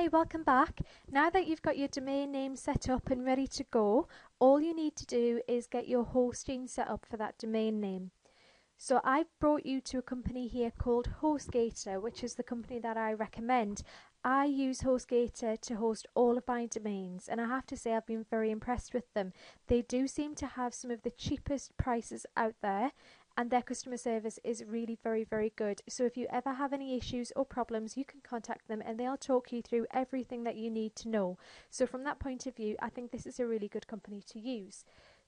Hi, welcome back. Now that you've got your domain name set up and ready to go, all you need to do is get your hosting set up for that domain name. So I've brought you to a company here called HostGator, which is the company that I recommend. I use HostGator to host all of my domains, and I have to say I've been very impressed with them. They do seem to have some of the cheapest prices out there, and their customer service is really very good. So if you ever have any issues or problems, you can contact them and they'll talk you through everything that you need to know. So from that point of view, I think this is a really good company to use.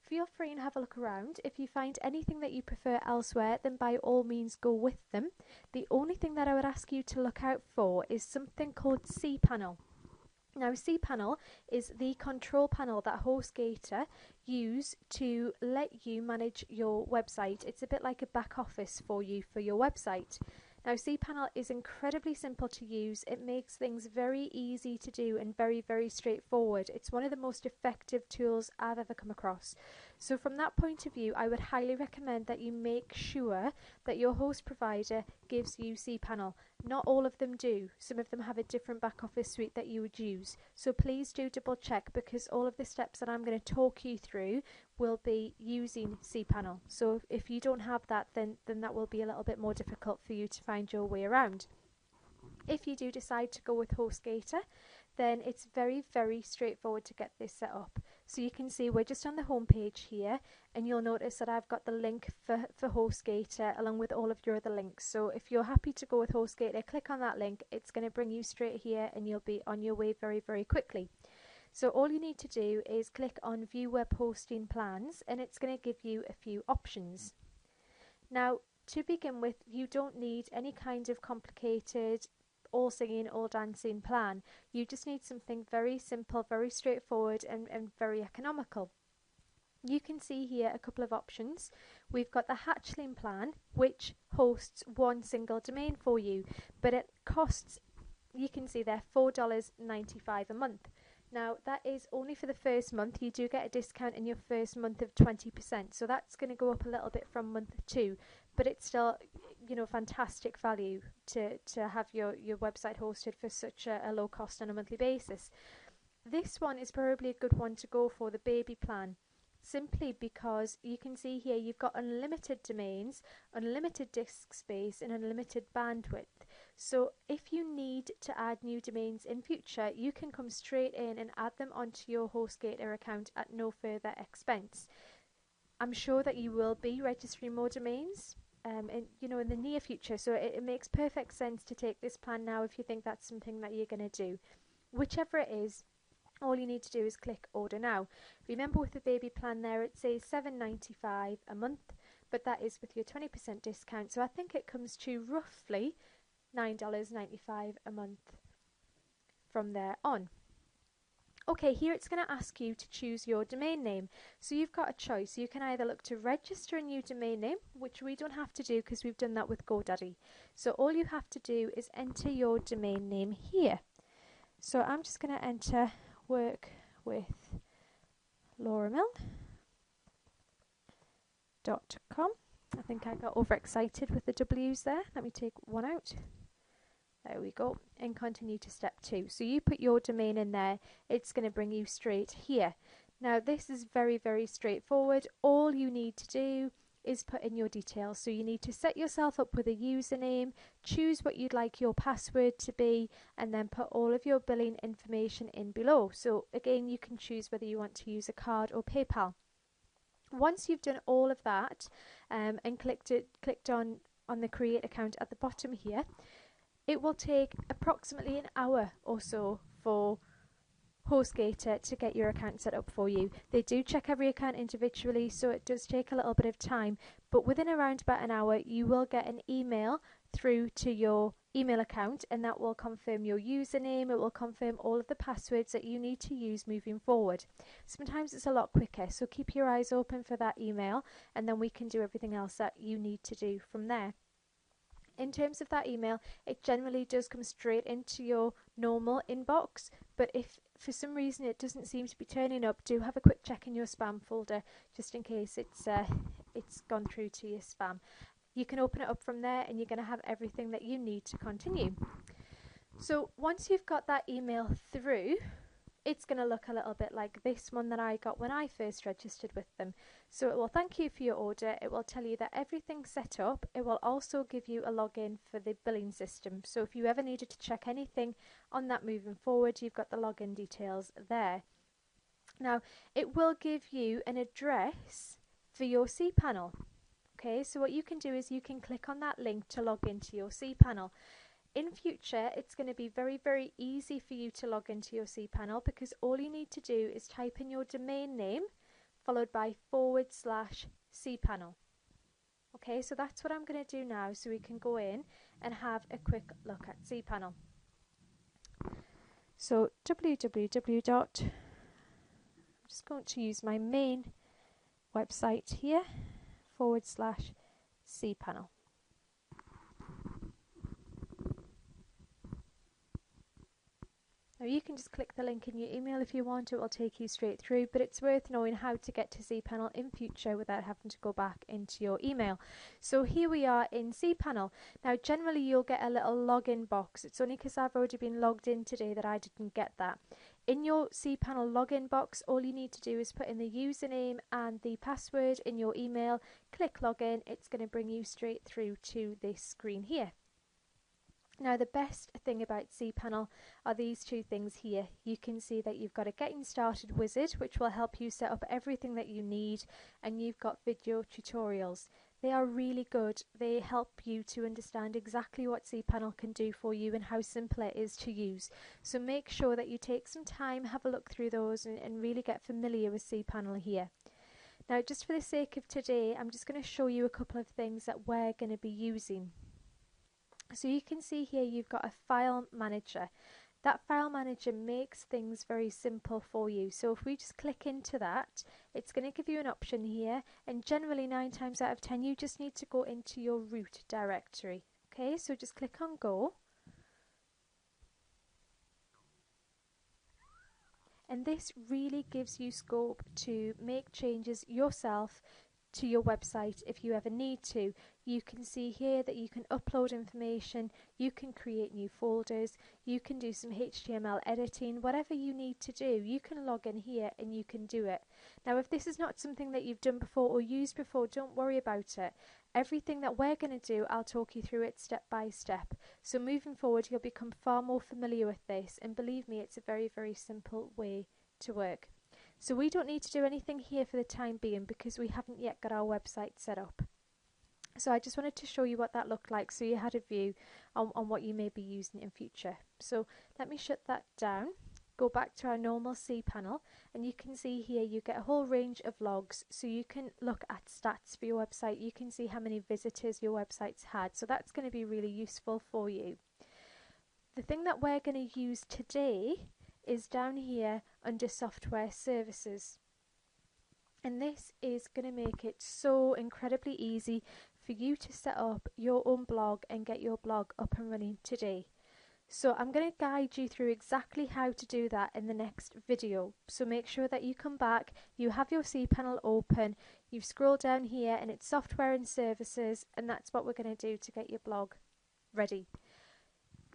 Feel free and have a look around. If you find anything that you prefer elsewhere, then by all means go with them. The only thing that I would ask you to look out for is something called cPanel. Now, cPanel is the control panel that HostGator use to let you manage your website. It's a bit like a back office for you for your website. Now, cPanel is incredibly simple to use. It makes things very easy to do and very straightforward. It's one of the most effective tools I've ever come across. So from that point of view, I would highly recommend that you make sure that your host provider gives you cPanel. Not all of them do. Some of them have a different back office suite that you would use. So please do double check, because all of the steps that I'm going to talk you through will be using cPanel. So if you don't have that, then that will be a little bit more difficult for you to find your way around. If you do decide to go with HostGator, then it's very straightforward to get this set up. So you can see we're just on the home page here, and you'll notice that I've got the link for HostGator along with all of your other links. So if you're happy to go with HostGator, click on that link. It's going to bring you straight here and you'll be on your way very quickly. So all you need to do is click on View Web Hosting Plans, and it's going to give you a few options. Now, to begin with, you don't need any kind of complicated all singing, all dancing plan. You just need something very simple, very straightforward and very economical. You can see here a couple of options. We've got the Hatchling plan, which hosts one single domain for you, but it costs, you can see there, $4.95 a month. Now that is only for the first month. You do get a discount in your first month of 20%, so that's going to go up a little bit from month 2, but it's still, you know, fantastic value to have your website hosted for such a low cost on a monthly basis. This one is probably a good one to go for, the baby plan, simply because you can see here you've got unlimited domains, unlimited disk space and unlimited bandwidth. So if you need to add new domains in future, you can come straight in and add them onto your HostGator account at no further expense. I'm sure that you will be registering more domains in the near future, so it makes perfect sense to take this plan now if you think that's something that you're going to do. Whichever it is, all you need to do is click order now. Remember, with the baby plan there, it says $7.95 a month, but that is with your 20% discount, so I think it comes to roughly $9.95 a month from there on. Okay, here it's going to ask you to choose your domain name. So you've got a choice. You can either look to register a new domain name, which we don't have to do because we've done that with GoDaddy. So all you have to do is enter your domain name here. So I'm just going to enter workwithlauramil.com. I think I got overexcited with the W's there. Let me take one out. There we go, and continue to step 2. So you put your domain in there, it's going to bring you straight here. Now this is very straightforward. All you need to do is put in your details. So you need to set yourself up with a username, choose what you'd like your password to be, and then put all of your billing information in below. So again, you can choose whether you want to use a card or PayPal. Once you've done all of that and clicked on the create account at the bottom here, it will take approximately an hour or so for HostGator to get your account set up for you. They do check every account individually, so it does take a little bit of time, but within around about an hour you will get an email through to your email account, and that will confirm your username. It will confirm all of the passwords that you need to use moving forward. Sometimes it's a lot quicker, so keep your eyes open for that email, and then we can do everything else that you need to do from there. In terms of that email, it generally does come straight into your normal inbox, but if for some reason it doesn't seem to be turning up, do have a quick check in your spam folder just in case it's gone through to your spam. You can open it up from there and you're going to have everything that you need to continue. So once you've got that email through, it's going to look a little bit like this one that I got when I first registered with them. So it will thank you for your order, it will tell you that everything's set up, it will also give you a login for the billing system. So if you ever needed to check anything on that moving forward, you've got the login details there. Now it will give you an address for your cPanel. Okay, so what you can do is you can click on that link to log into your cPanel. In future, it's going to be very, very easy for you to log into your cPanel, because all you need to do is type in your domain name followed by /cPanel. Okay, so that's what I'm going to do now, so we can go in and have a quick look at cPanel. So I'm just going to use my main website here, /cPanel. Now you can just click the link in your email if you want, it will take you straight through, but it's worth knowing how to get to cPanel in future without having to go back into your email. So here we are in cPanel. Now generally you'll get a little login box. It's only because I've already been logged in today that I didn't get that. In your cPanel login box, all you need to do is put in the username and the password in your email, click login, it's going to bring you straight through to this screen here. Now the best thing about cPanel are these two things here. You can see that you've got a getting started wizard, which will help you set up everything that you need, and you've got video tutorials. They are really good. They help you to understand exactly what cPanel can do for you and how simple it is to use. So make sure that you take some time, have a look through those and really get familiar with cPanel here. Now just for the sake of today, I'm just going to show you a couple of things that we're going to be using. So you can see here you've got a file manager. That file manager makes things very simple for you. So if we just click into that, it's going to give you an option here, and generally 9 times out of 10 you just need to go into your root directory. Okay, so just click on go. And this really gives you scope to make changes yourself to your website if you ever need to. You can see here that you can upload information, you can create new folders, you can do some HTML editing, whatever you need to do, you can log in here and you can do it. Now if this is not something that you've done before or used before, don't worry about it. Everything that we're going to do, I'll talk you through it step by step. So moving forward you'll become far more familiar with this, and believe me, it's a very, very simple way to work. So we don't need to do anything here for the time being because we haven't yet got our website set up. So I just wanted to show you what that looked like so you had a view on what you may be using in future. So let me shut that down, go back to our normal cPanel, and you can see here you get a whole range of logs, so you can look at stats for your website, you can see how many visitors your website's had, so that's going to be really useful for you. The thing that we're going to use today is down here under software services, and this is going to make it so incredibly easy for you to set up your own blog and get your blog up and running today. So I'm going to guide you through exactly how to do that in the next video, so make sure that you come back, you have your cPanel open, you've scrolled down here and it's software and services, and that's what we're going to do to get your blog ready.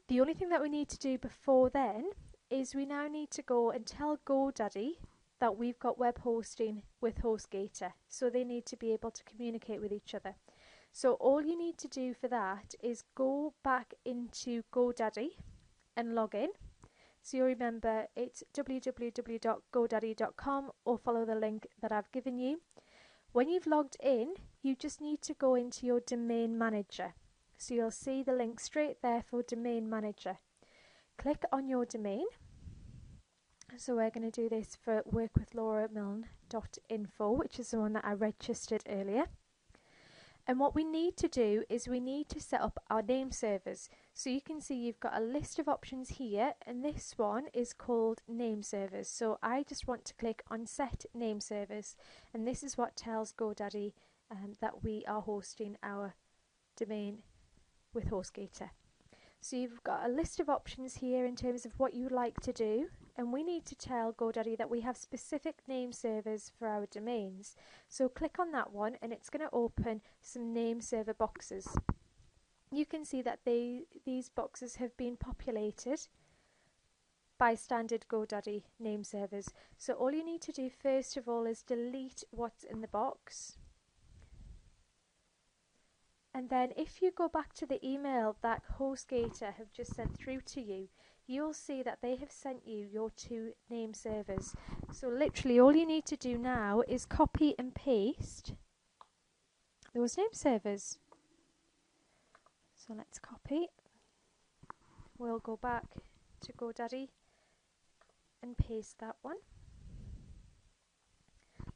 The only thing that we need to do before then is we now need to go and tell GoDaddy that we've got web hosting with HostGator, so they need to be able to communicate with each other. So all you need to do for that is go back into GoDaddy and log in. So you remember it's www.godaddy.com, or follow the link that I've given you. When you've logged in, you just need to go into your domain manager. So you'll see the link straight there for domain manager. Click on your domain. So we're going to do this for workwithlauramilne.info, which is the one that I registered earlier. And what we need to do is we need to set up our name servers. So you can see you've got a list of options here, and this one is called name servers. So I just want to click on set name servers, and this is what tells GoDaddy that we are hosting our domain with HostGator. So you've got a list of options here in terms of what you would like to do, and we need to tell GoDaddy that we have specific name servers for our domains. So click on that one and it's going to open some name server boxes. you can see that these boxes have been populated by standard GoDaddy name servers. So all you need to do first of all is delete what's in the box. And then if you go back to the email that HostGator have just sent through to you, you'll see that they have sent you your 2 name servers. So literally all you need to do now is copy and paste those name servers. So let's copy. We'll go back to GoDaddy and paste that one.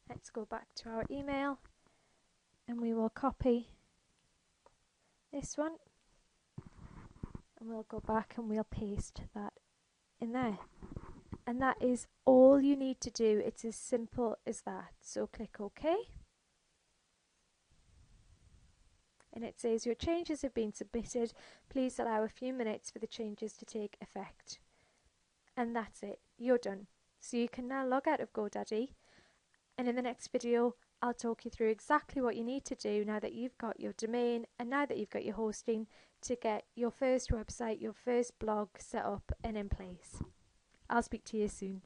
Let's go back to our email and we will copy this one and we'll go back and we'll paste that in there. And that is all you need to do. It's as simple as that. So click OK. And it says your changes have been submitted. Please allow a few minutes for the changes to take effect. And that's it. You're done. So you can now log out of GoDaddy, and in the next video I'll talk you through exactly what you need to do now that you've got your domain and now that you've got your hosting to get your first website, your first blog set up and in place. I'll speak to you soon.